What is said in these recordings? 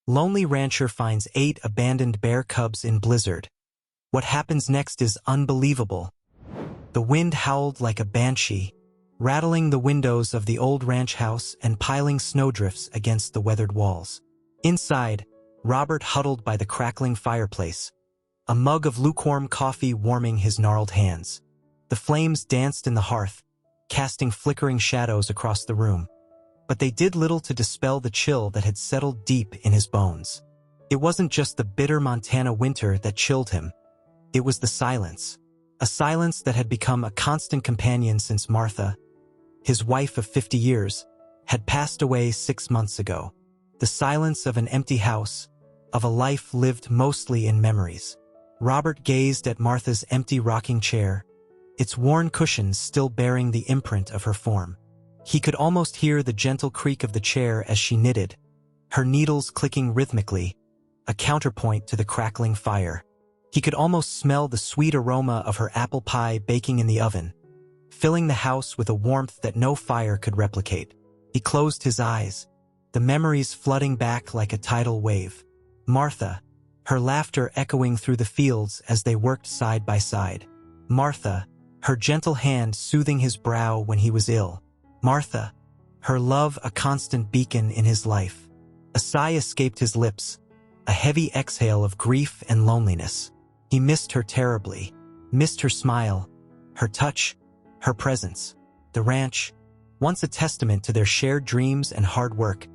Lonely rancher finds 8 abandoned bear cubs in blizzard. What happens next is unbelievable. The wind howled like a banshee, rattling the windows of the old ranch house and piling snowdrifts against the weathered walls. Inside, Robert huddled by the crackling fireplace, a mug of lukewarm coffee warming his gnarled hands. The flames danced in the hearth, casting flickering shadows across the room. But they did little to dispel the chill that had settled deep in his bones. It wasn't just the bitter Montana winter that chilled him. It was the silence. A silence that had become a constant companion since Martha, his wife of 50 years, had passed away 6 months ago. The silence of an empty house, of a life lived mostly in memories. Robert gazed at Martha's empty rocking chair, its worn cushions still bearing the imprint of her form. He could almost hear the gentle creak of the chair as she knitted, her needles clicking rhythmically, a counterpoint to the crackling fire. He could almost smell the sweet aroma of her apple pie baking in the oven, filling the house with a warmth that no fire could replicate. He closed his eyes, the memories flooding back like a tidal wave. Martha, her laughter echoing through the fields as they worked side by side. Martha, her gentle hand soothing his brow when he was ill. Martha, her love a constant beacon in his life. A sigh escaped his lips, a heavy exhale of grief and loneliness. He missed her terribly, missed her smile, her touch, her presence. The ranch, once a testament to their shared dreams and hard work,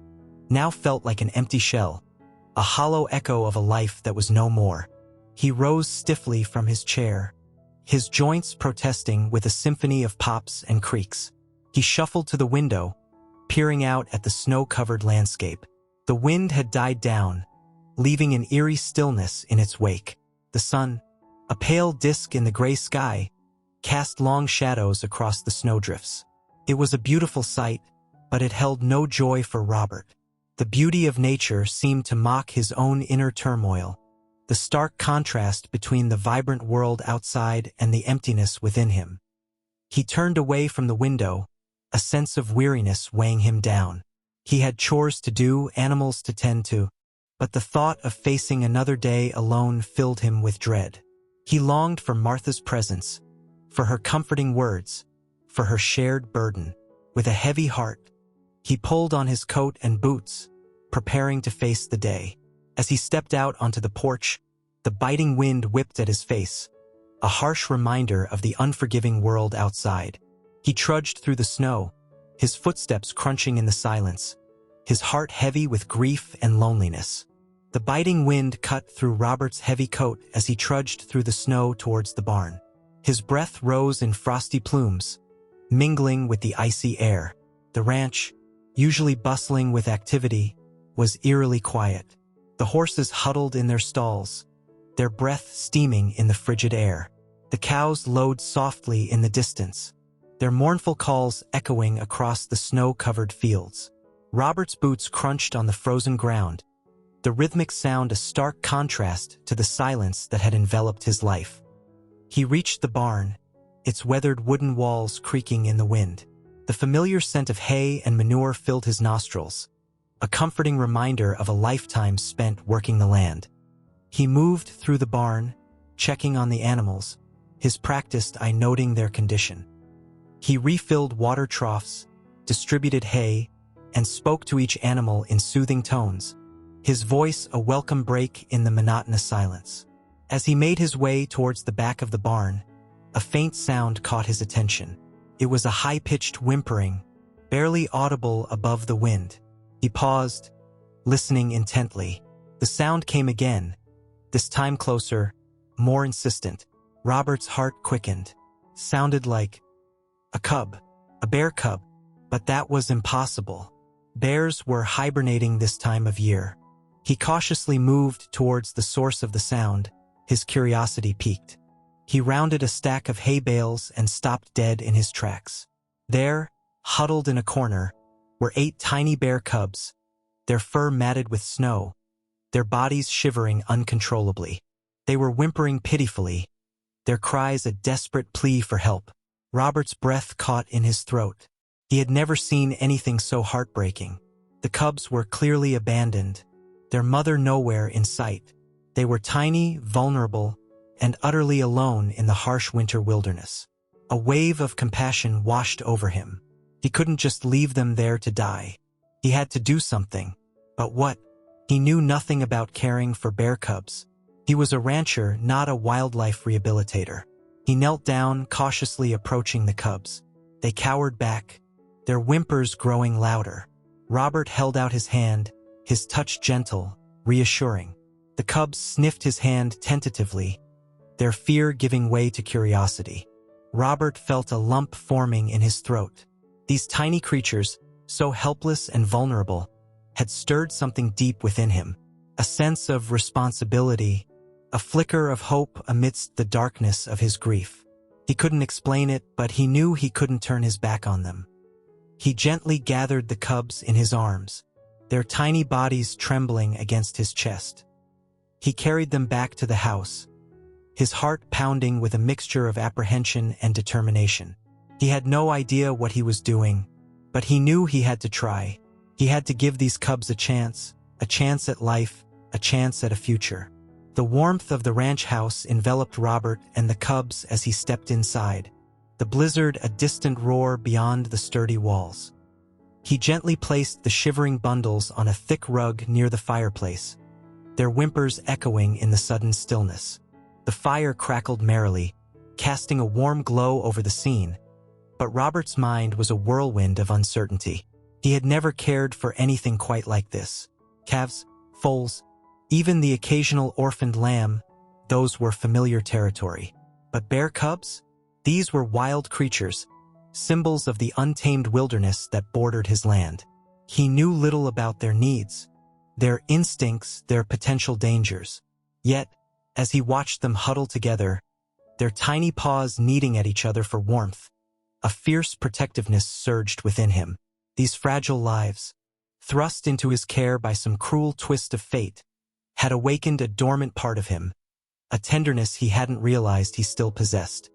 now felt like an empty shell, a hollow echo of a life that was no more. He rose stiffly from his chair, his joints protesting with a symphony of pops and creaks. He shuffled to the window, peering out at the snow-covered landscape. The wind had died down, leaving an eerie stillness in its wake. The sun, a pale disk in the gray sky, cast long shadows across the snowdrifts. It was a beautiful sight, but it held no joy for Robert. The beauty of nature seemed to mock his own inner turmoil, the stark contrast between the vibrant world outside and the emptiness within him. He turned away from the window, a sense of weariness weighing him down. He had chores to do, animals to tend to, but the thought of facing another day alone filled him with dread. He longed for Martha's presence, for her comforting words, for her shared burden. With a heavy heart, he pulled on his coat and boots, preparing to face the day. As he stepped out onto the porch, the biting wind whipped at his face, a harsh reminder of the unforgiving world outside. He trudged through the snow, his footsteps crunching in the silence, his heart heavy with grief and loneliness. The biting wind cut through Robert's heavy coat as he trudged through the snow towards the barn. His breath rose in frosty plumes, mingling with the icy air. The ranch, usually bustling with activity, was eerily quiet. The horses huddled in their stalls, their breath steaming in the frigid air. The cows lowed softly in the distance, their mournful calls echoing across the snow-covered fields. Robert's boots crunched on the frozen ground, the rhythmic sound a stark contrast to the silence that had enveloped his life. He reached the barn, its weathered wooden walls creaking in the wind. The familiar scent of hay and manure filled his nostrils, a comforting reminder of a lifetime spent working the land. He moved through the barn, checking on the animals, his practiced eye noting their condition. He refilled water troughs, distributed hay, and spoke to each animal in soothing tones, his voice a welcome break in the monotonous silence. As he made his way towards the back of the barn, a faint sound caught his attention. It was a high-pitched whimpering, barely audible above the wind. He paused, listening intently. The sound came again, this time closer, more insistent. Robert's heart quickened. Sounded like a cub, a bear cub, but that was impossible. Bears were hibernating this time of year. He cautiously moved towards the source of the sound, his curiosity piqued. He rounded a stack of hay bales and stopped dead in his tracks. There, huddled in a corner, were 8 tiny bear cubs, their fur matted with snow, their bodies shivering uncontrollably. They were whimpering pitifully, their cries a desperate plea for help. Robert's breath caught in his throat. He had never seen anything so heartbreaking. The cubs were clearly abandoned, their mother nowhere in sight. They were tiny, vulnerable, and utterly alone in the harsh winter wilderness. A wave of compassion washed over him. He couldn't just leave them there to die. He had to do something. But what? He knew nothing about caring for bear cubs. He was a rancher, not a wildlife rehabilitator. He knelt down, cautiously approaching the cubs. They cowered back, their whimpers growing louder. Robert held out his hand, his touch gentle, reassuring. The cubs sniffed his hand tentatively, their fear giving way to curiosity. Robert felt a lump forming in his throat. These tiny creatures, so helpless and vulnerable, had stirred something deep within him. A sense of responsibility, a flicker of hope amidst the darkness of his grief. He couldn't explain it, but he knew he couldn't turn his back on them. He gently gathered the cubs in his arms, their tiny bodies trembling against his chest. He carried them back to the house, his heart pounding with a mixture of apprehension and determination. He had no idea what he was doing, but he knew he had to try. He had to give these cubs a chance at life, a chance at a future. The warmth of the ranch house enveloped Robert and the cubs as he stepped inside, the blizzard a distant roar beyond the sturdy walls. He gently placed the shivering bundles on a thick rug near the fireplace, their whimpers echoing in the sudden stillness. The fire crackled merrily, casting a warm glow over the scene, but Robert's mind was a whirlwind of uncertainty. He had never cared for anything quite like this. Calves, foals, even the occasional orphaned lamb, those were familiar territory. But bear cubs? These were wild creatures, symbols of the untamed wilderness that bordered his land. He knew little about their needs, their instincts, their potential dangers. Yet, as he watched them huddle together, their tiny paws kneading at each other for warmth, a fierce protectiveness surged within him. These fragile lives, thrust into his care by some cruel twist of fate, had awakened a dormant part of him, a tenderness he hadn't realized he still possessed.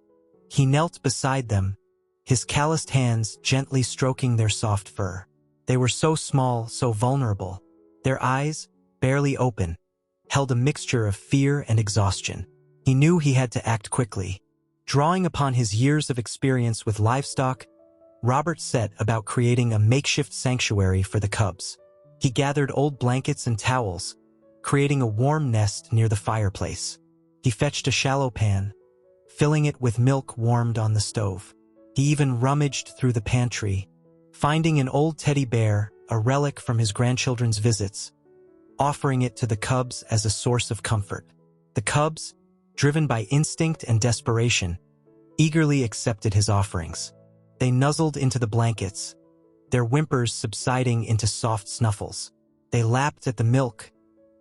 He knelt beside them, his calloused hands gently stroking their soft fur. They were so small, so vulnerable. Their eyes, barely open, held a mixture of fear and exhaustion. He knew he had to act quickly. Drawing upon his years of experience with livestock, Robert set about creating a makeshift sanctuary for the cubs. He gathered old blankets and towels, creating a warm nest near the fireplace. He fetched a shallow pan, filling it with milk warmed on the stove. He even rummaged through the pantry, finding an old teddy bear, a relic from his grandchildren's visits, offering it to the cubs as a source of comfort. The cubs, driven by instinct and desperation, eagerly accepted his offerings. They nuzzled into the blankets, their whimpers subsiding into soft snuffles. They lapped at the milk,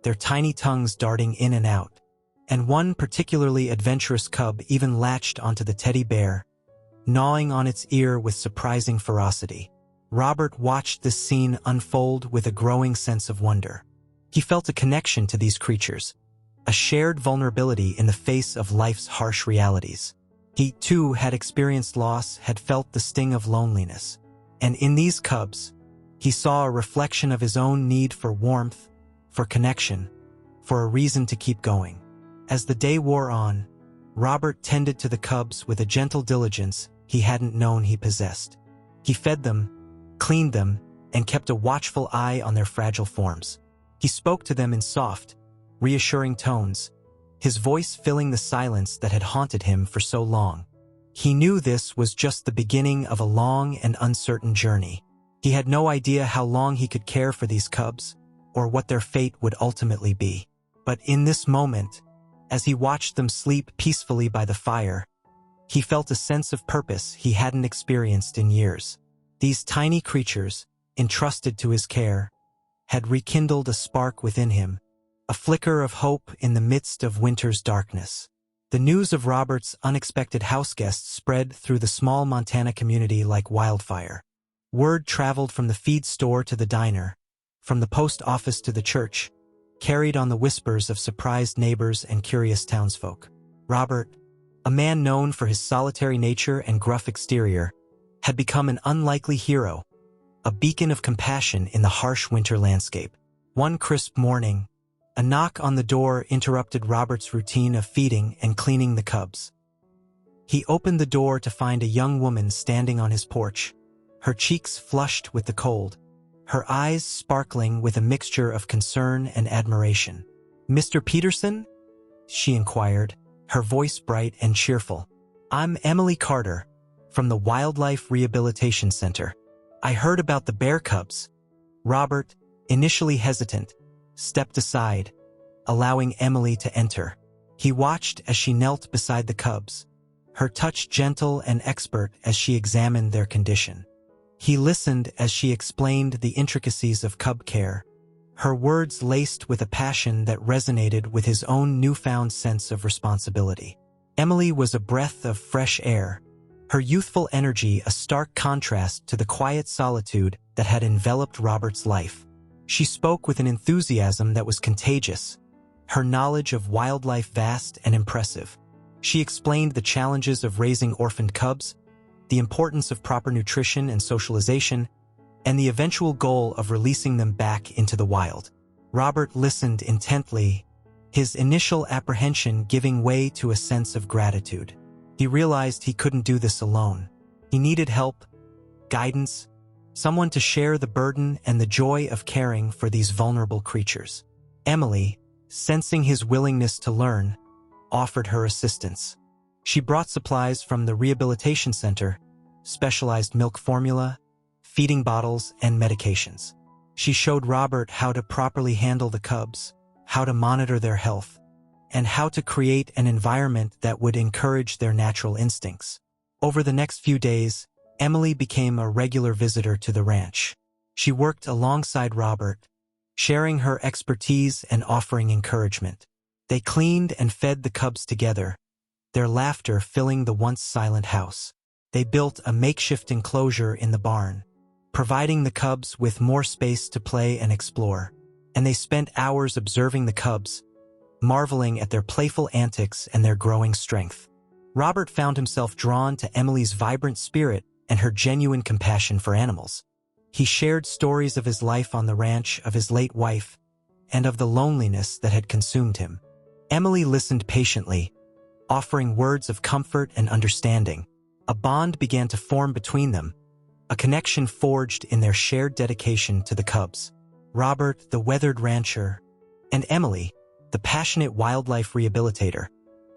their tiny tongues darting in and out. And one particularly adventurous cub even latched onto the teddy bear, gnawing on its ear with surprising ferocity. Robert watched this scene unfold with a growing sense of wonder. He felt a connection to these creatures, a shared vulnerability in the face of life's harsh realities. He, too, had experienced loss, had felt the sting of loneliness. And in these cubs, he saw a reflection of his own need for warmth, for connection, for a reason to keep going. As the day wore on, Robert tended to the cubs with a gentle diligence he hadn't known he possessed. He fed them, cleaned them, and kept a watchful eye on their fragile forms. He spoke to them in soft, reassuring tones, his voice filling the silence that had haunted him for so long. He knew this was just the beginning of a long and uncertain journey. He had no idea how long he could care for these cubs, or what their fate would ultimately be. But in this moment, as he watched them sleep peacefully by the fire, he felt a sense of purpose he hadn't experienced in years. These tiny creatures, entrusted to his care, had rekindled a spark within him, a flicker of hope in the midst of winter's darkness. The news of Robert's unexpected house guests spread through the small Montana community like wildfire. Word traveled from the feed store to the diner, from the post office to the church, carried on the whispers of surprised neighbors and curious townsfolk. Robert, a man known for his solitary nature and gruff exterior, had become an unlikely hero, a beacon of compassion in the harsh winter landscape. One crisp morning, a knock on the door interrupted Robert's routine of feeding and cleaning the cubs. He opened the door to find a young woman standing on his porch, her cheeks flushed with the cold, her eyes sparkling with a mixture of concern and admiration. "Mr. Peterson?" she inquired, her voice bright and cheerful. "I'm Emily Carter, from the Wildlife Rehabilitation Center. I heard about the bear cubs." Robert, initially hesitant, stepped aside, allowing Emily to enter. He watched as she knelt beside the cubs, her touch gentle and expert as she examined their condition. He listened as she explained the intricacies of cub care, her words laced with a passion that resonated with his own newfound sense of responsibility. Emily was a breath of fresh air, her youthful energy a stark contrast to the quiet solitude that had enveloped Robert's life. She spoke with an enthusiasm that was contagious, her knowledge of wildlife vast and impressive. She explained the challenges of raising orphaned cubs, the importance of proper nutrition and socialization, and the eventual goal of releasing them back into the wild. Robert listened intently, his initial apprehension giving way to a sense of gratitude. He realized he couldn't do this alone. He needed help, guidance, someone to share the burden and the joy of caring for these vulnerable creatures. Emily, sensing his willingness to learn, offered her assistance. She brought supplies from the rehabilitation center, specialized milk formula, feeding bottles, and medications. She showed Robert how to properly handle the cubs, how to monitor their health, and how to create an environment that would encourage their natural instincts. Over the next few days, Emily became a regular visitor to the ranch. She worked alongside Robert, sharing her expertise and offering encouragement. They cleaned and fed the cubs together, their laughter filling the once silent house. They built a makeshift enclosure in the barn, providing the cubs with more space to play and explore. And they spent hours observing the cubs, marveling at their playful antics and their growing strength. Robert found himself drawn to Emily's vibrant spirit and her genuine compassion for animals. He shared stories of his life on the ranch, of his late wife, and of the loneliness that had consumed him. Emily listened patiently, offering words of comfort and understanding. A bond began to form between them, a connection forged in their shared dedication to the cubs. Robert, the weathered rancher, and Emily, the passionate wildlife rehabilitator,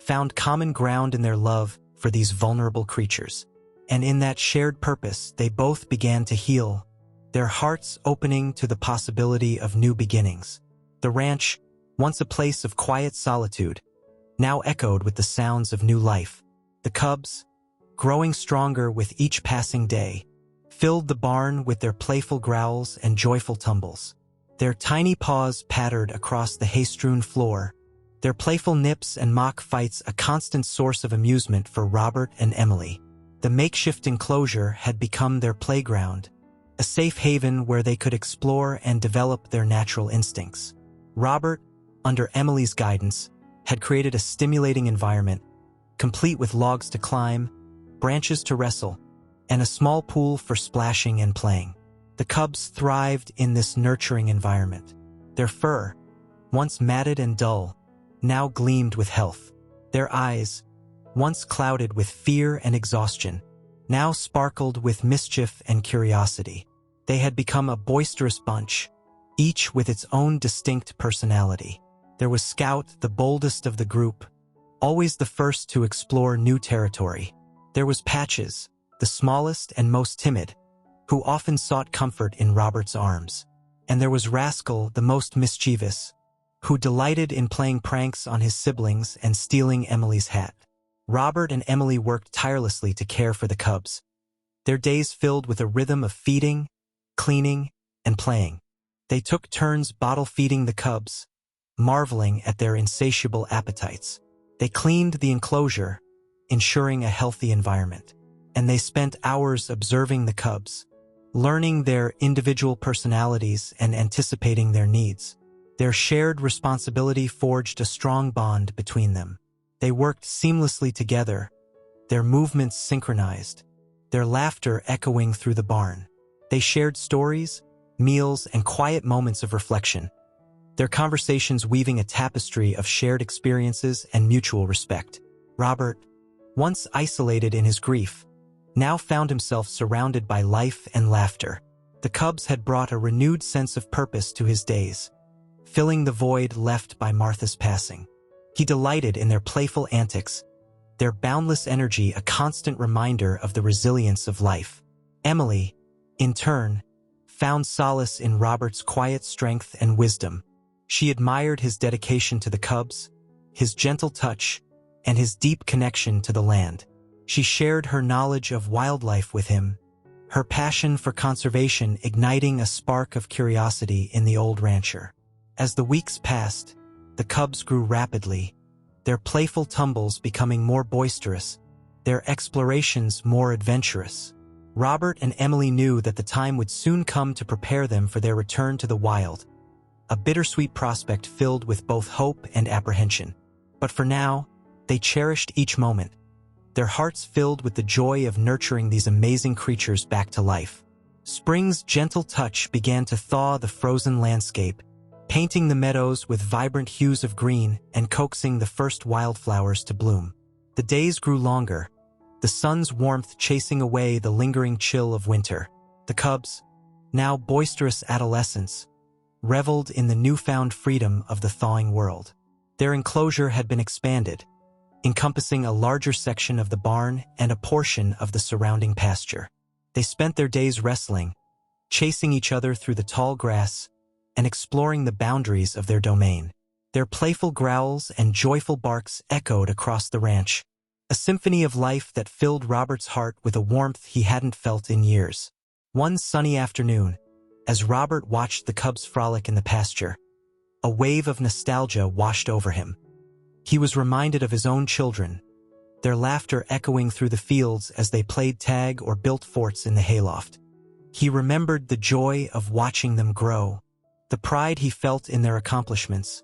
found common ground in their love for these vulnerable creatures. And in that shared purpose, they both began to heal, their hearts opening to the possibility of new beginnings. The ranch, once a place of quiet solitude, now echoed with the sounds of new life. The cubs, growing stronger with each passing day, filled the barn with their playful growls and joyful tumbles. Their tiny paws pattered across the hay-strewn floor, their playful nips and mock fights a constant source of amusement for Robert and Emily. The makeshift enclosure had become their playground, a safe haven where they could explore and develop their natural instincts. Robert, under Emily's guidance, had created a stimulating environment, complete with logs to climb, branches to wrestle, and a small pool for splashing and playing. The cubs thrived in this nurturing environment. Their fur, once matted and dull, now gleamed with health. Their eyes, once clouded with fear and exhaustion, now sparkled with mischief and curiosity. They had become a boisterous bunch, each with its own distinct personality. There was Scout, the boldest of the group, always the first to explore new territory. There was Patches, the smallest and most timid, who often sought comfort in Robert's arms. And there was Rascal, the most mischievous, who delighted in playing pranks on his siblings and stealing Emily's hat. Robert and Emily worked tirelessly to care for the cubs, their days filled with a rhythm of feeding, cleaning, and playing. They took turns bottle-feeding the cubs, marveling at their insatiable appetites. They cleaned the enclosure, ensuring a healthy environment. And they spent hours observing the cubs, learning their individual personalities and anticipating their needs. Their shared responsibility forged a strong bond between them. They worked seamlessly together, their movements synchronized, their laughter echoing through the barn. They shared stories, meals, and quiet moments of reflection, their conversations weaving a tapestry of shared experiences and mutual respect. Robert, once isolated in his grief, now found himself surrounded by life and laughter. The cubs had brought a renewed sense of purpose to his days, filling the void left by Martha's passing. He delighted in their playful antics, their boundless energy a constant reminder of the resilience of life. Emily, in turn, found solace in Robert's quiet strength and wisdom. She admired his dedication to the cubs, his gentle touch, and his deep connection to the land. She shared her knowledge of wildlife with him, her passion for conservation igniting a spark of curiosity in the old rancher. As the weeks passed, the cubs grew rapidly, their playful tumbles becoming more boisterous, their explorations more adventurous. Robert and Emily knew that the time would soon come to prepare them for their return to the wild, a bittersweet prospect filled with both hope and apprehension. But for now, they cherished each moment, their hearts filled with the joy of nurturing these amazing creatures back to life. Spring's gentle touch began to thaw the frozen landscape, painting the meadows with vibrant hues of green and coaxing the first wildflowers to bloom. The days grew longer, the sun's warmth chasing away the lingering chill of winter. The cubs, now boisterous adolescents, reveled in the newfound freedom of the thawing world. Their enclosure had been expanded, encompassing a larger section of the barn and a portion of the surrounding pasture. They spent their days wrestling, chasing each other through the tall grass, and exploring the boundaries of their domain. Their playful growls and joyful barks echoed across the ranch, a symphony of life that filled Robert's heart with a warmth he hadn't felt in years. One sunny afternoon, as Robert watched the cubs frolic in the pasture, a wave of nostalgia washed over him. He was reminded of his own children, their laughter echoing through the fields as they played tag or built forts in the hayloft. He remembered the joy of watching them grow, the pride he felt in their accomplishments,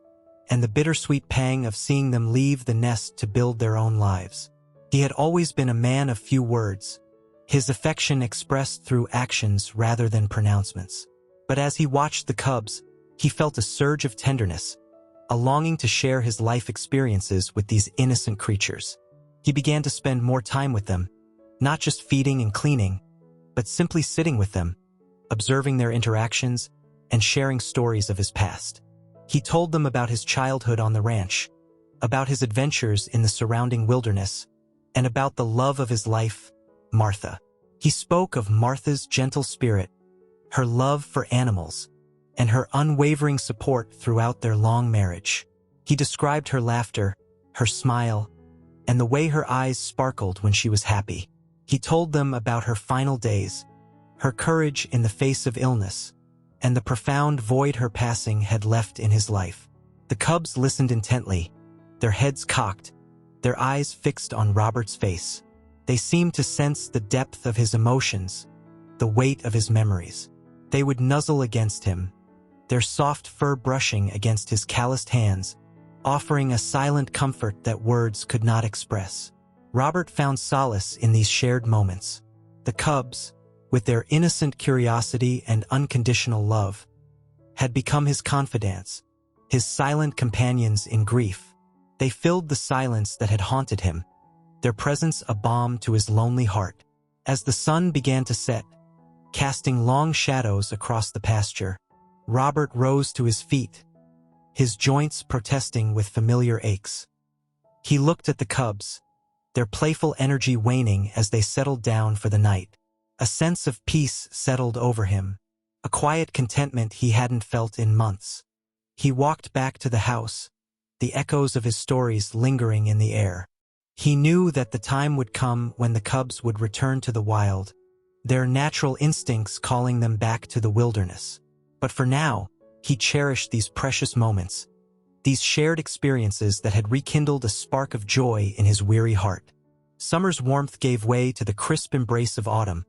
and the bittersweet pang of seeing them leave the nest to build their own lives. He had always been a man of few words, his affection expressed through actions rather than pronouncements. But as he watched the cubs, he felt a surge of tenderness, a longing to share his life experiences with these innocent creatures. He began to spend more time with them, not just feeding and cleaning, but simply sitting with them, observing their interactions, and sharing stories of his past. He told them about his childhood on the ranch, about his adventures in the surrounding wilderness, and about the love of his life, Martha. He spoke of Martha's gentle spirit, her love for animals, and her unwavering support throughout their long marriage. He described her laughter, her smile, and the way her eyes sparkled when she was happy. He told them about her final days, her courage in the face of illness, and the profound void her passing had left in his life. The cubs listened intently, their heads cocked, their eyes fixed on Robert's face. They seemed to sense the depth of his emotions, the weight of his memories. They would nuzzle against him, their soft fur brushing against his calloused hands, offering a silent comfort that words could not express. Robert found solace in these shared moments. The cubs, with their innocent curiosity and unconditional love, had become his confidants, his silent companions in grief. They filled the silence that had haunted him, their presence a balm to his lonely heart. As the sun began to set, casting long shadows across the pasture, Robert rose to his feet, his joints protesting with familiar aches. He looked at the cubs, their playful energy waning as they settled down for the night. A sense of peace settled over him, a quiet contentment he hadn't felt in months. He walked back to the house, the echoes of his stories lingering in the air. He knew that the time would come when the cubs would return to the wild, their natural instincts calling them back to the wilderness. But for now, he cherished these precious moments, these shared experiences that had rekindled a spark of joy in his weary heart. Summer's warmth gave way to the crisp embrace of autumn,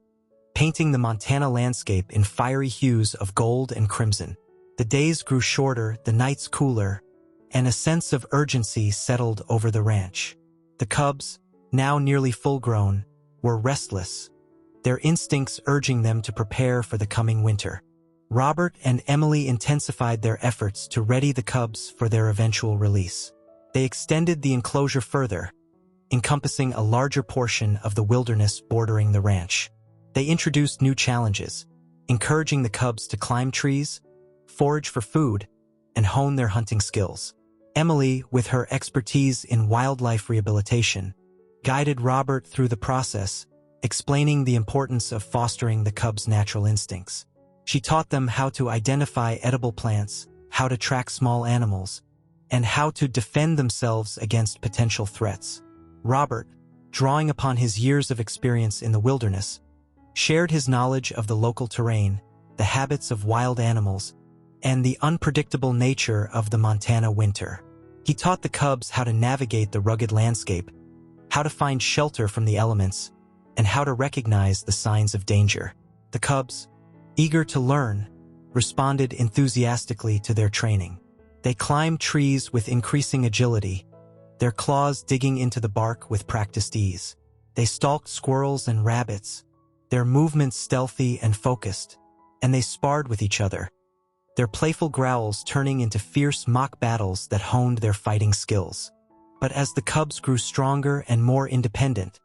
painting the Montana landscape in fiery hues of gold and crimson. The days grew shorter, the nights cooler, and a sense of urgency settled over the ranch. The cubs, now nearly full-grown, were restless, their instincts urging them to prepare for the coming winter. Robert and Emily intensified their efforts to ready the cubs for their eventual release. They extended the enclosure further, encompassing a larger portion of the wilderness bordering the ranch. They introduced new challenges, encouraging the cubs to climb trees, forage for food, and hone their hunting skills. Emily, with her expertise in wildlife rehabilitation, guided Robert through the process, explaining the importance of fostering the cubs' natural instincts. She taught them how to identify edible plants, how to track small animals, and how to defend themselves against potential threats. Robert, drawing upon his years of experience in the wilderness, shared his knowledge of the local terrain, the habits of wild animals, and the unpredictable nature of the Montana winter. He taught the cubs how to navigate the rugged landscape, how to find shelter from the elements, and how to recognize the signs of danger. The cubs, eager to learn, responded enthusiastically to their training. They climbed trees with increasing agility, their claws digging into the bark with practiced ease. They stalked squirrels and rabbits, their movements stealthy and focused, and they sparred with each other, their playful growls turning into fierce mock battles that honed their fighting skills. But as the cubs grew stronger and more independent,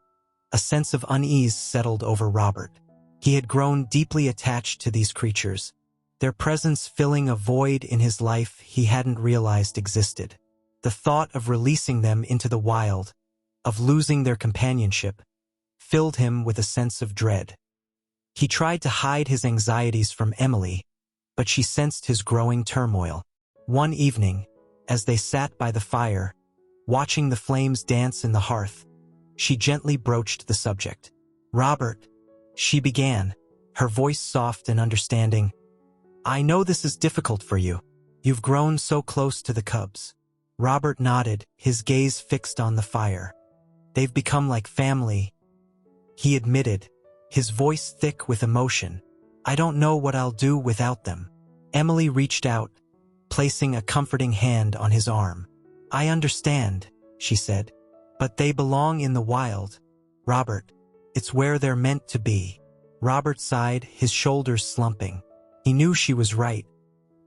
a sense of unease settled over Robert. He had grown deeply attached to these creatures, their presence filling a void in his life he hadn't realized existed. The thought of releasing them into the wild, of losing their companionship, filled him with a sense of dread. He tried to hide his anxieties from Emily, but she sensed his growing turmoil. One evening, as they sat by the fire, watching the flames dance in the hearth, she gently broached the subject. "Robert," she began, her voice soft and understanding, "I know this is difficult for you. You've grown so close to the cubs." Robert nodded, his gaze fixed on the fire. "They've become like family," he admitted, his voice thick with emotion. "I don't know what I'll do without them." Emily reached out, placing a comforting hand on his arm. "I understand," she said, "but they belong in the wild, Robert. It's where they're meant to be." Robert sighed, his shoulders slumping. He knew she was right.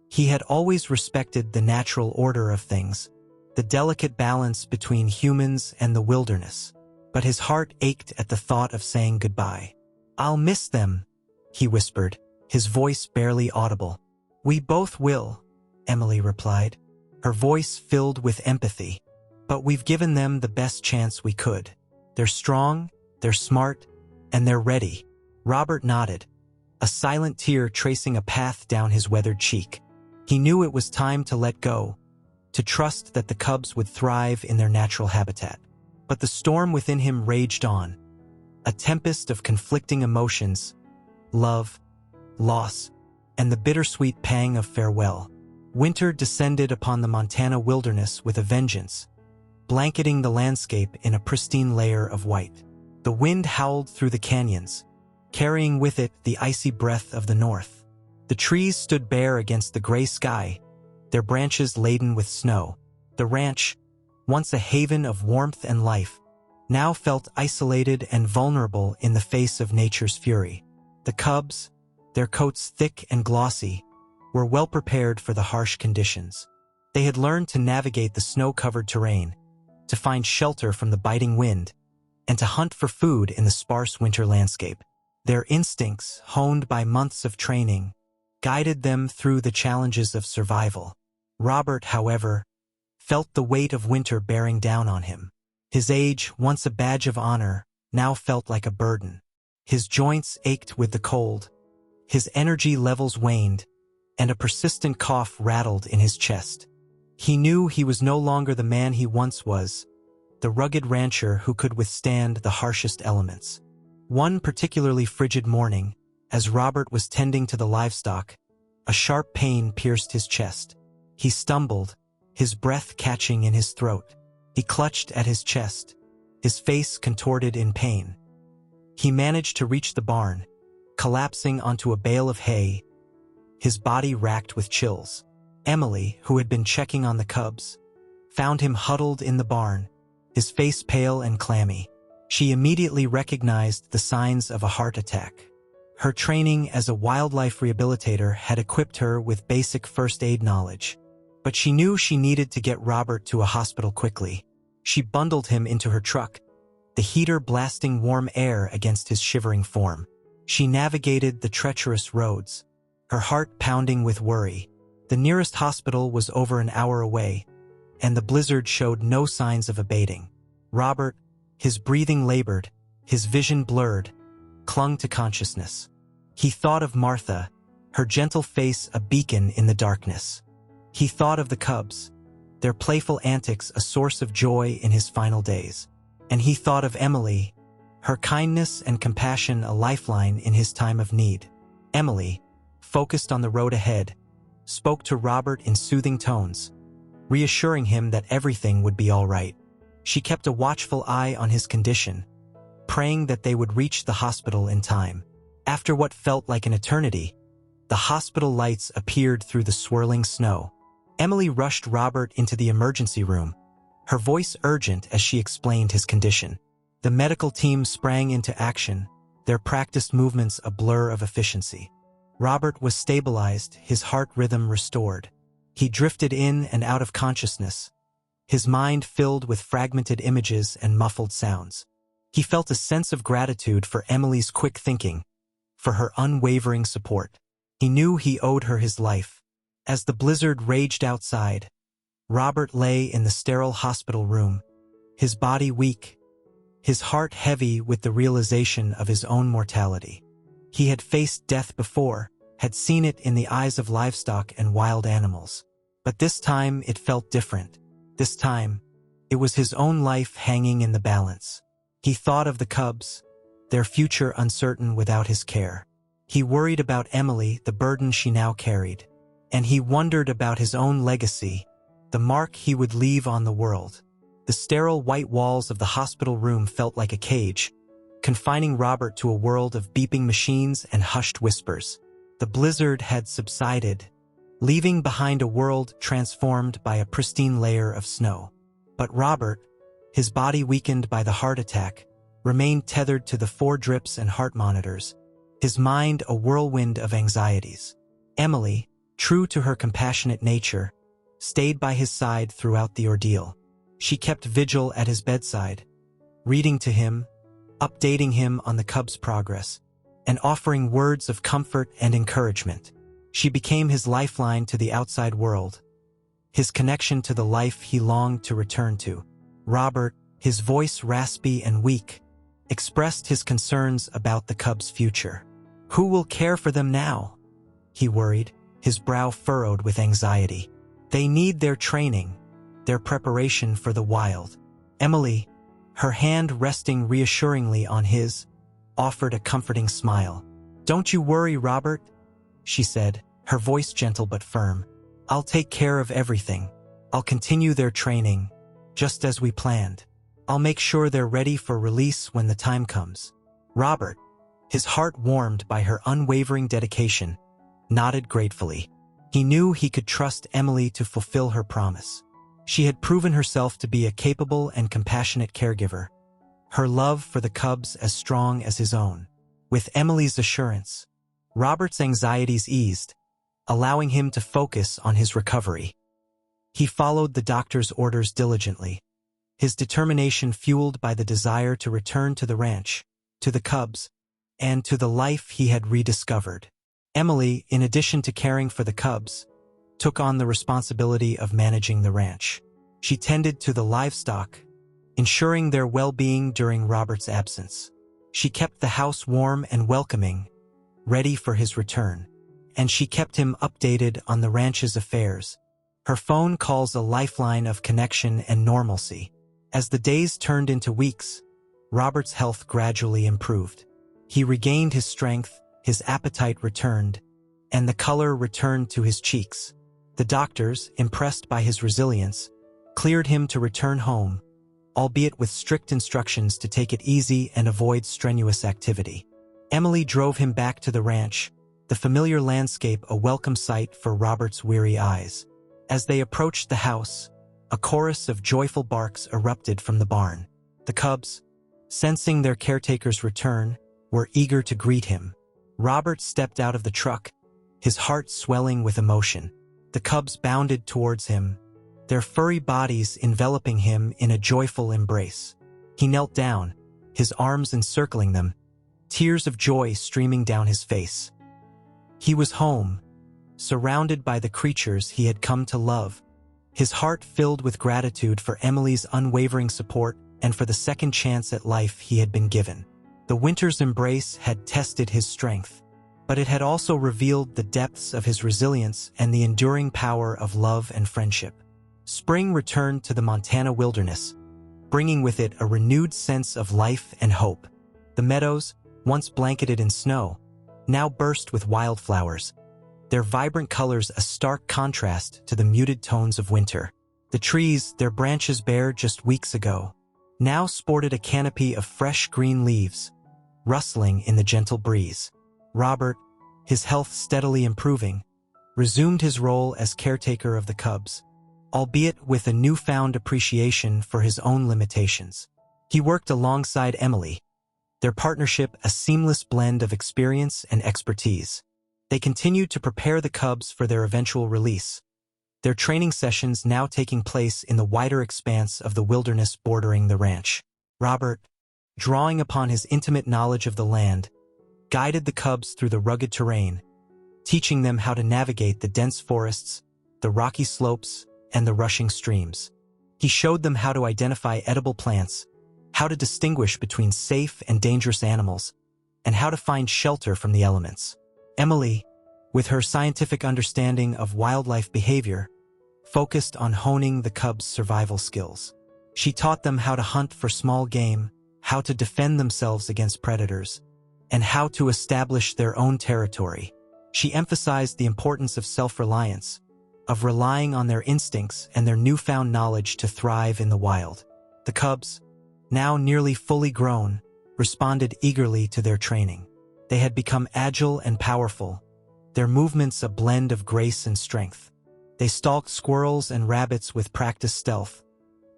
He had always respected the natural order of things, the delicate balance between humans and the wilderness. But his heart ached at the thought of saying goodbye. "I'll miss them," he whispered, his voice barely audible. "We both will," Emily replied, her voice filled with empathy. "But we've given them the best chance we could. They're strong, they're smart, and they're ready." Robert nodded, a silent tear tracing a path down his weathered cheek. He knew it was time to let go, to trust that the cubs would thrive in their natural habitat. But the storm within him raged on, a tempest of conflicting emotions, love, loss, and the bittersweet pang of farewell. Winter descended upon the Montana wilderness with a vengeance, blanketing the landscape in a pristine layer of white. The wind howled through the canyons, carrying with it the icy breath of the north. The trees stood bare against the gray sky, their branches laden with snow. The ranch, once a haven of warmth and life, now felt isolated and vulnerable in the face of nature's fury. The cubs, their coats thick and glossy, were well prepared for the harsh conditions. They had learned to navigate the snow-covered terrain, to find shelter from the biting wind, and to hunt for food in the sparse winter landscape. Their instincts, honed by months of training, guided them through the challenges of survival. Robert, however, felt the weight of winter bearing down on him. His age, once a badge of honor, now felt like a burden. His joints ached with the cold, his energy levels waned, and a persistent cough rattled in his chest. He knew he was no longer the man he once was, the rugged rancher who could withstand the harshest elements. One particularly frigid morning, as Robert was tending to the livestock, a sharp pain pierced his chest. He stumbled, his breath catching in his throat. He clutched at his chest, his face contorted in pain. He managed to reach the barn, collapsing onto a bale of hay, his body racked with chills. Emily, who had been checking on the cubs, found him huddled in the barn, his face pale and clammy. She immediately recognized the signs of a heart attack. Her training as a wildlife rehabilitator had equipped her with basic first aid knowledge. But she knew she needed to get Robert to a hospital quickly. She bundled him into her truck, the heater blasting warm air against his shivering form. She navigated the treacherous roads, her heart pounding with worry. The nearest hospital was over an hour away, and the blizzard showed no signs of abating. Robert, his breathing labored, his vision blurred, clung to consciousness. He thought of Martha, her gentle face a beacon in the darkness. He thought of the cubs, their playful antics a source of joy in his final days. And he thought of Emily, her kindness and compassion a lifeline in his time of need. Emily, focused on the road ahead, spoke to Robert in soothing tones, reassuring him that everything would be all right. She kept a watchful eye on his condition, praying that they would reach the hospital in time. After what felt like an eternity, the hospital lights appeared through the swirling snow. Emily rushed Robert into the emergency room, her voice urgent as she explained his condition. The medical team sprang into action, their practiced movements a blur of efficiency. Robert was stabilized, his heart rhythm restored. He drifted in and out of consciousness, his mind filled with fragmented images and muffled sounds. He felt a sense of gratitude for Emily's quick thinking, for her unwavering support. He knew he owed her his life. As the blizzard raged outside, Robert lay in the sterile hospital room, his body weak, his heart heavy with the realization of his own mortality. He had faced death before, had seen it in the eyes of livestock and wild animals. But this time it felt different. This time, it was his own life hanging in the balance. He thought of the cubs, their future uncertain without his care. He worried about Emily, the burden she now carried. And he wondered about his own legacy, the mark he would leave on the world. The sterile white walls of the hospital room felt like a cage, confining Robert to a world of beeping machines and hushed whispers. The blizzard had subsided, leaving behind a world transformed by a pristine layer of snow. But Robert, his body weakened by the heart attack, remained tethered to the 4 drips and heart monitors, his mind a whirlwind of anxieties. Emily, true to her compassionate nature, stayed by his side throughout the ordeal. She kept vigil at his bedside, reading to him, updating him on the cubs' progress, and offering words of comfort and encouragement. She became his lifeline to the outside world, his connection to the life he longed to return to. Robert, his voice raspy and weak, expressed his concerns about the cubs' future. Who will care for them now? He worried, his brow furrowed with anxiety. They need their training, their preparation for the wild. Emily, her hand resting reassuringly on his, offered a comforting smile. "Don't you worry, Robert," she said, her voice gentle but firm. "I'll take care of everything. I'll continue their training, just as we planned. I'll make sure they're ready for release when the time comes." Robert, his heart warmed by her unwavering dedication, nodded gratefully. He knew he could trust Emily to fulfill her promise. She had proven herself to be a capable and compassionate caregiver, her love for the cubs as strong as his own. With Emily's assurance, Robert's anxieties eased, allowing him to focus on his recovery. He followed the doctor's orders diligently, his determination fueled by the desire to return to the ranch, to the cubs, and to the life he had rediscovered. Emily, in addition to caring for the cubs, took on the responsibility of managing the ranch. She tended to the livestock, ensuring their well-being during Robert's absence. She kept the house warm and welcoming, ready for his return. And she kept him updated on the ranch's affairs, her phone calls a lifeline of connection and normalcy. As the days turned into weeks, Robert's health gradually improved. He regained his strength, his appetite returned, and the color returned to his cheeks. The doctors, impressed by his resilience, cleared him to return home, albeit with strict instructions to take it easy and avoid strenuous activity. Emily drove him back to the ranch, the familiar landscape a welcome sight for Robert's weary eyes. As they approached the house, a chorus of joyful barks erupted from the barn. The cubs, sensing their caretaker's return, were eager to greet him. Robert stepped out of the truck, his heart swelling with emotion. The cubs bounded towards him, their furry bodies enveloping him in a joyful embrace. He knelt down, his arms encircling them, tears of joy streaming down his face. He was home, surrounded by the creatures he had come to love, his heart filled with gratitude for Emily's unwavering support and for the second chance at life he had been given. The winter's embrace had tested his strength, but it had also revealed the depths of his resilience and the enduring power of love and friendship. Spring returned to the Montana wilderness, bringing with it a renewed sense of life and hope. The meadows, once blanketed in snow, now burst with wildflowers, their vibrant colors a stark contrast to the muted tones of winter. The trees, their branches bare just weeks ago, now sported a canopy of fresh green leaves, rustling in the gentle breeze. Robert, his health steadily improving, resumed his role as caretaker of the cubs, albeit with a newfound appreciation for his own limitations. He worked alongside Emily, their partnership a seamless blend of experience and expertise. They continued to prepare the cubs for their eventual release, their training sessions now taking place in the wider expanse of the wilderness bordering the ranch. Robert, drawing upon his intimate knowledge of the land, guided the cubs through the rugged terrain, teaching them how to navigate the dense forests, the rocky slopes, and the rushing streams. He showed them how to identify edible plants, how to distinguish between safe and dangerous animals, and how to find shelter from the elements. Emily, with her scientific understanding of wildlife behavior, focused on honing the cubs' survival skills. She taught them how to hunt for small game, how to defend themselves against predators, and how to establish their own territory. She emphasized the importance of self-reliance, of relying on their instincts and their newfound knowledge to thrive in the wild. The cubs, now nearly fully grown, responded eagerly to their training. They had become agile and powerful, their movements a blend of grace and strength. They stalked squirrels and rabbits with practiced stealth,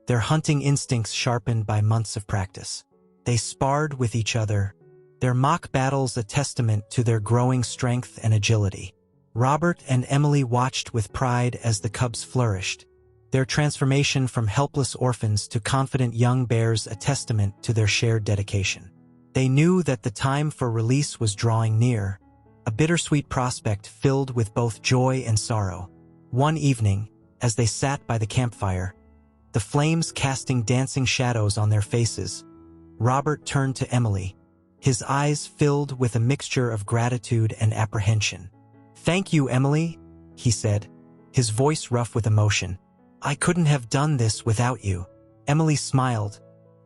their hunting instincts sharpened by months of practice. They sparred with each other, their mock battles a testament to their growing strength and agility. Robert and Emily watched with pride as the cubs flourished, their transformation from helpless orphans to confident young bears a testament to their shared dedication. They knew that the time for release was drawing near, a bittersweet prospect filled with both joy and sorrow. One evening, as they sat by the campfire, the flames casting dancing shadows on their faces, Robert turned to Emily, his eyes filled with a mixture of gratitude and apprehension. "Thank you, Emily," he said, his voice rough with emotion. "I couldn't have done this without you." Emily smiled,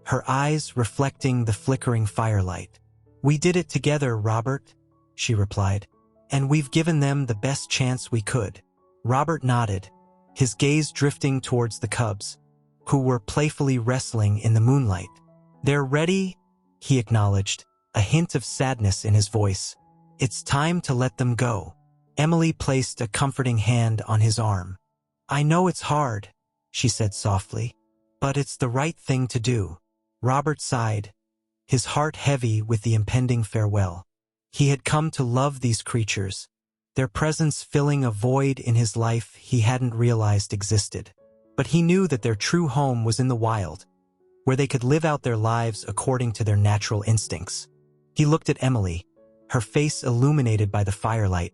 her eyes reflecting the flickering firelight. "We did it together, Robert," she replied, "and we've given them the best chance we could." Robert nodded, his gaze drifting towards the cubs, who were playfully wrestling in the moonlight. "They're ready," he acknowledged, a hint of sadness in his voice. "It's time to let them go." Emily placed a comforting hand on his arm. "I know it's hard," she said softly, "but it's the right thing to do." Robert sighed, his heart heavy with the impending farewell. He had come to love these creatures, their presence filling a void in his life he hadn't realized existed. But he knew that their true home was in the wild, where they could live out their lives according to their natural instincts. He looked at Emily, her face illuminated by the firelight,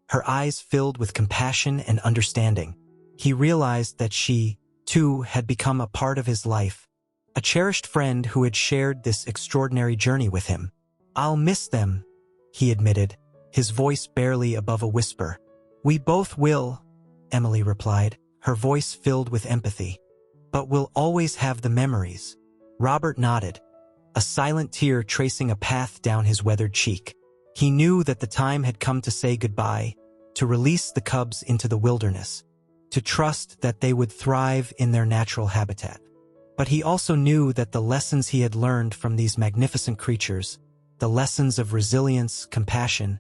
her eyes filled with compassion and understanding. He realized that she, too, had become a part of his life, a cherished friend who had shared this extraordinary journey with him. "I'll miss them," he admitted, his voice barely above a whisper. "We both will," Emily replied, her voice filled with empathy. "But we'll always have the memories." Robert nodded, a silent tear tracing a path down his weathered cheek. He knew that the time had come to say goodbye, to release the cubs into the wilderness, to trust that they would thrive in their natural habitat. But he also knew that the lessons he had learned from these magnificent creatures, the lessons of resilience, compassion,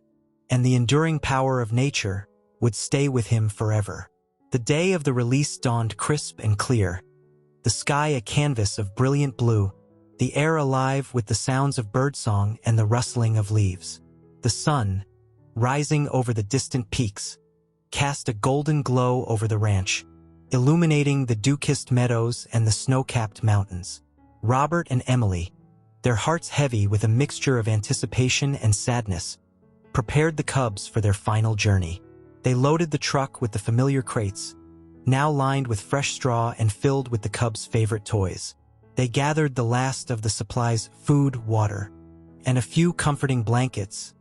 and the enduring power of nature, would stay with him forever. The day of the release dawned crisp and clear, the sky a canvas of brilliant blue, the air alive with the sounds of birdsong and the rustling of leaves. The sun, rising over the distant peaks, cast a golden glow over the ranch, illuminating the dew-kissed meadows and the snow-capped mountains. Robert and Emily, their hearts heavy with a mixture of anticipation and sadness, prepared the cubs for their final journey. They loaded the truck with the familiar crates, now lined with fresh straw and filled with the cubs' favorite toys. They gathered the last of the supplies, food, water, and a few comforting blankets,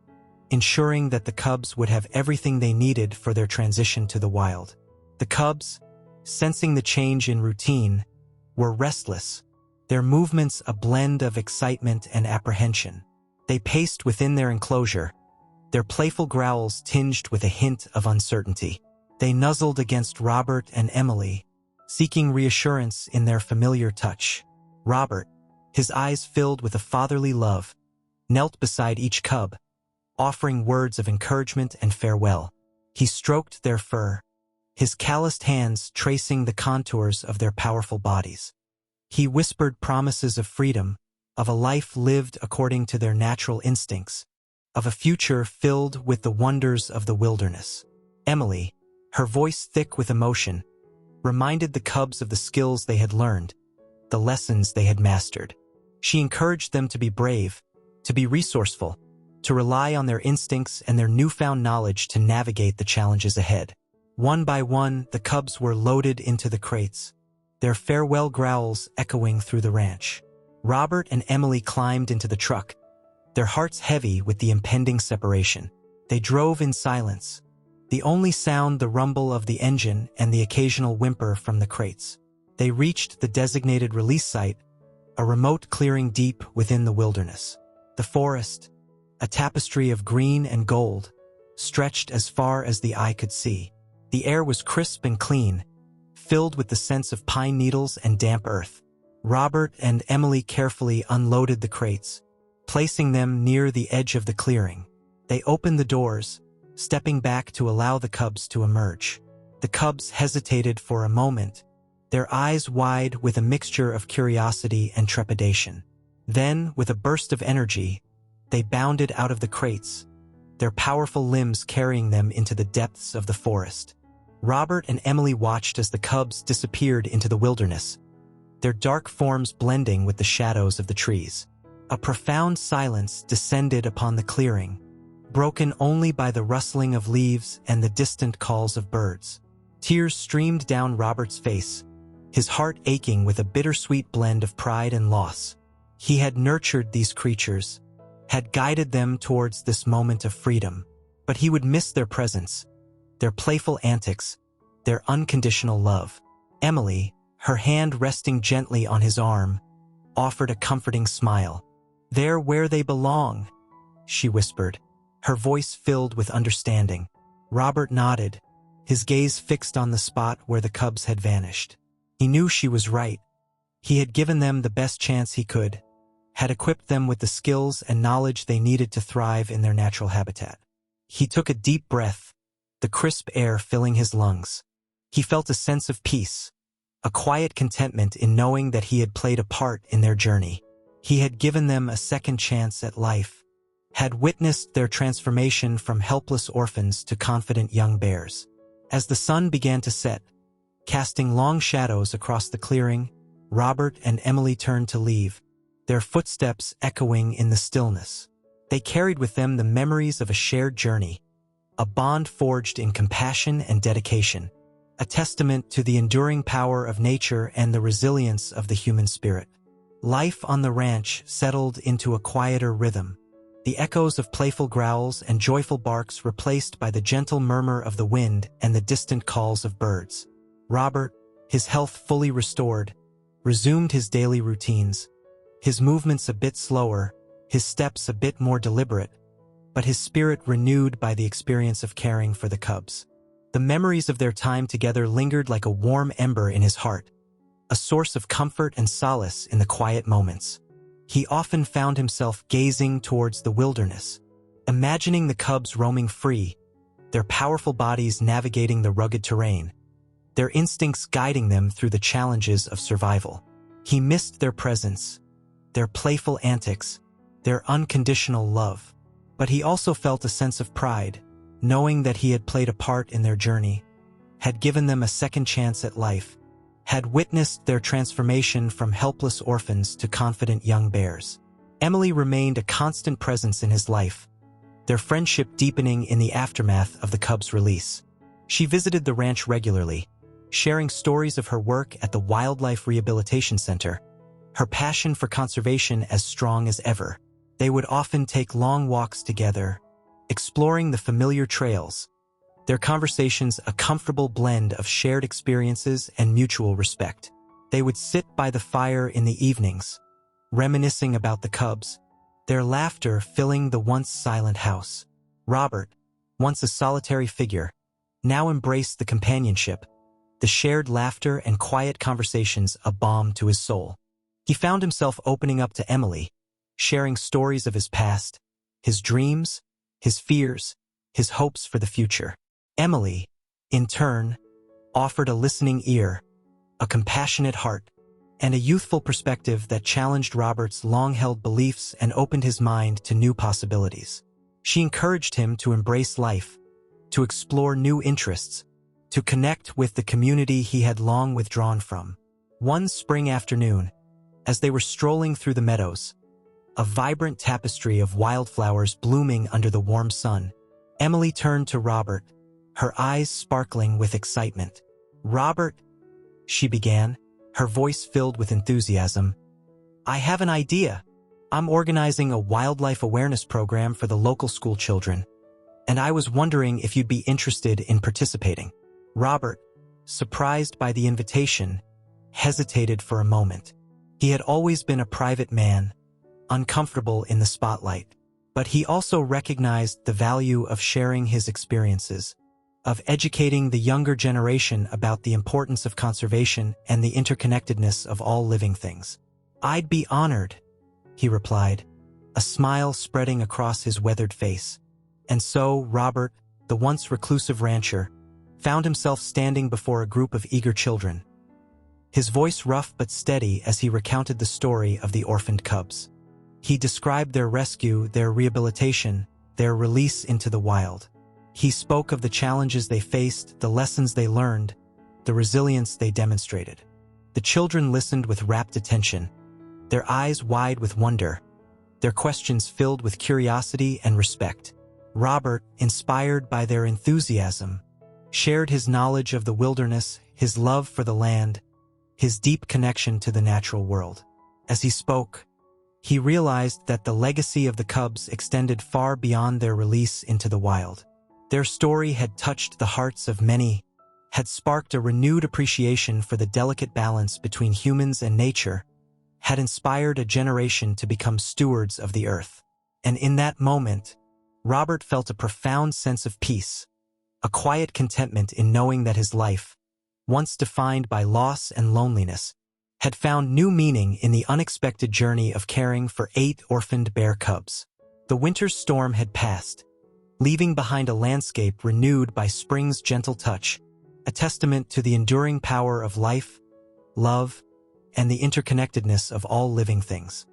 ensuring that the cubs would have everything they needed for their transition to the wild. The cubs, sensing the change in routine, were restless, their movements a blend of excitement and apprehension. They paced within their enclosure, their playful growls tinged with a hint of uncertainty. They nuzzled against Robert and Emily, seeking reassurance in their familiar touch. Robert, his eyes filled with a fatherly love, knelt beside each cub, offering words of encouragement and farewell. He stroked their fur, his calloused hands tracing the contours of their powerful bodies. He whispered promises of freedom, of a life lived according to their natural instincts, of a future filled with the wonders of the wilderness. Emily, her voice thick with emotion, reminded the cubs of the skills they had learned, the lessons they had mastered. She encouraged them to be brave, to be resourceful, to rely on their instincts and their newfound knowledge to navigate the challenges ahead. One by one, the cubs were loaded into the crates, their farewell growls echoing through the ranch. Robert and Emily climbed into the truck, their hearts heavy with the impending separation. They drove in silence, the only sound the rumble of the engine and the occasional whimper from the crates. They reached the designated release site, a remote clearing deep within the wilderness. The forest, a tapestry of green and gold, stretched as far as the eye could see. The air was crisp and clean, filled with the scents of pine needles and damp earth. Robert and Emily carefully unloaded the crates, placing them near the edge of the clearing. They opened the doors, stepping back to allow the cubs to emerge. The cubs hesitated for a moment, their eyes wide with a mixture of curiosity and trepidation. Then, with a burst of energy, they bounded out of the crates, their powerful limbs carrying them into the depths of the forest. Robert and Emily watched as the cubs disappeared into the wilderness, their dark forms blending with the shadows of the trees. A profound silence descended upon the clearing, broken only by the rustling of leaves and the distant calls of birds. Tears streamed down Robert's face, his heart aching with a bittersweet blend of pride and loss. He had nurtured these creatures, had guided them towards this moment of freedom, but he would miss their presence, their playful antics, their unconditional love. Emily, her hand resting gently on his arm, offered a comforting smile. "They're where they belong," she whispered, her voice filled with understanding. Robert nodded, his gaze fixed on the spot where the cubs had vanished. He knew she was right. He had given them the best chance he could, had equipped them with the skills and knowledge they needed to thrive in their natural habitat. He took a deep breath, the crisp air filling his lungs. He felt a sense of peace, a quiet contentment in knowing that he had played a part in their journey. He had given them a second chance at life, had witnessed their transformation from helpless orphans to confident young bears. As the sun began to set, casting long shadows across the clearing, Robert and Emily turned to leave, their footsteps echoing in the stillness. They carried with them the memories of a shared journey, a bond forged in compassion and dedication, a testament to the enduring power of nature and the resilience of the human spirit. Life on the ranch settled into a quieter rhythm, the echoes of playful growls and joyful barks replaced by the gentle murmur of the wind and the distant calls of birds. Robert, his health fully restored, resumed his daily routines, his movements a bit slower, his steps a bit more deliberate, but his spirit renewed by the experience of caring for the cubs. The memories of their time together lingered like a warm ember in his heart, a source of comfort and solace in the quiet moments. He often found himself gazing towards the wilderness, imagining the cubs roaming free, their powerful bodies navigating the rugged terrain, their instincts guiding them through the challenges of survival. He missed their presence, their playful antics, their unconditional love. But he also felt a sense of pride, knowing that he had played a part in their journey, had given them a second chance at life, had witnessed their transformation from helpless orphans to confident young bears. Emily remained a constant presence in his life, their friendship deepening in the aftermath of the cubs' release. She visited the ranch regularly, sharing stories of her work at the Wildlife Rehabilitation Center, her passion for conservation as strong as ever. They would often take long walks together, exploring the familiar trails, their conversations a comfortable blend of shared experiences and mutual respect. They would sit by the fire in the evenings, reminiscing about the cubs, their laughter filling the once silent house. Robert, once a solitary figure, now embraced the companionship, the shared laughter and quiet conversations a balm to his soul. He found himself opening up to Emily, sharing stories of his past, his dreams, his fears, his hopes for the future. Emily, in turn, offered a listening ear, a compassionate heart, and a youthful perspective that challenged Robert's long-held beliefs and opened his mind to new possibilities. She encouraged him to embrace life, to explore new interests, to connect with the community he had long withdrawn from. One spring afternoon, as they were strolling through the meadows, a vibrant tapestry of wildflowers blooming under the warm sun, Emily turned to Robert, her eyes sparkling with excitement. "Robert," she began, her voice filled with enthusiasm, "I have an idea. I'm organizing a wildlife awareness program for the local school children, and I was wondering if you'd be interested in participating." Robert, surprised by the invitation, hesitated for a moment. He had always been a private man, uncomfortable in the spotlight, but he also recognized the value of sharing his experiences, of educating the younger generation about the importance of conservation and the interconnectedness of all living things. "I'd be honored," he replied, a smile spreading across his weathered face. And so Robert, the once reclusive rancher, found himself standing before a group of eager children, his voice rough but steady as he recounted the story of the orphaned cubs. He described their rescue, their rehabilitation, their release into the wild. He spoke of the challenges they faced, the lessons they learned, the resilience they demonstrated. The children listened with rapt attention, their eyes wide with wonder, their questions filled with curiosity and respect. Robert, inspired by their enthusiasm, shared his knowledge of the wilderness, his love for the land, his deep connection to the natural world. As he spoke, he realized that the legacy of the cubs extended far beyond their release into the wild. Their story had touched the hearts of many, had sparked a renewed appreciation for the delicate balance between humans and nature, had inspired a generation to become stewards of the earth. And in that moment, Robert felt a profound sense of peace, a quiet contentment in knowing that his life, once defined by loss and loneliness, had found new meaning in the unexpected journey of caring for 8 orphaned bear cubs. The winter's storm had passed, leaving behind a landscape renewed by spring's gentle touch, a testament to the enduring power of life, love, and the interconnectedness of all living things.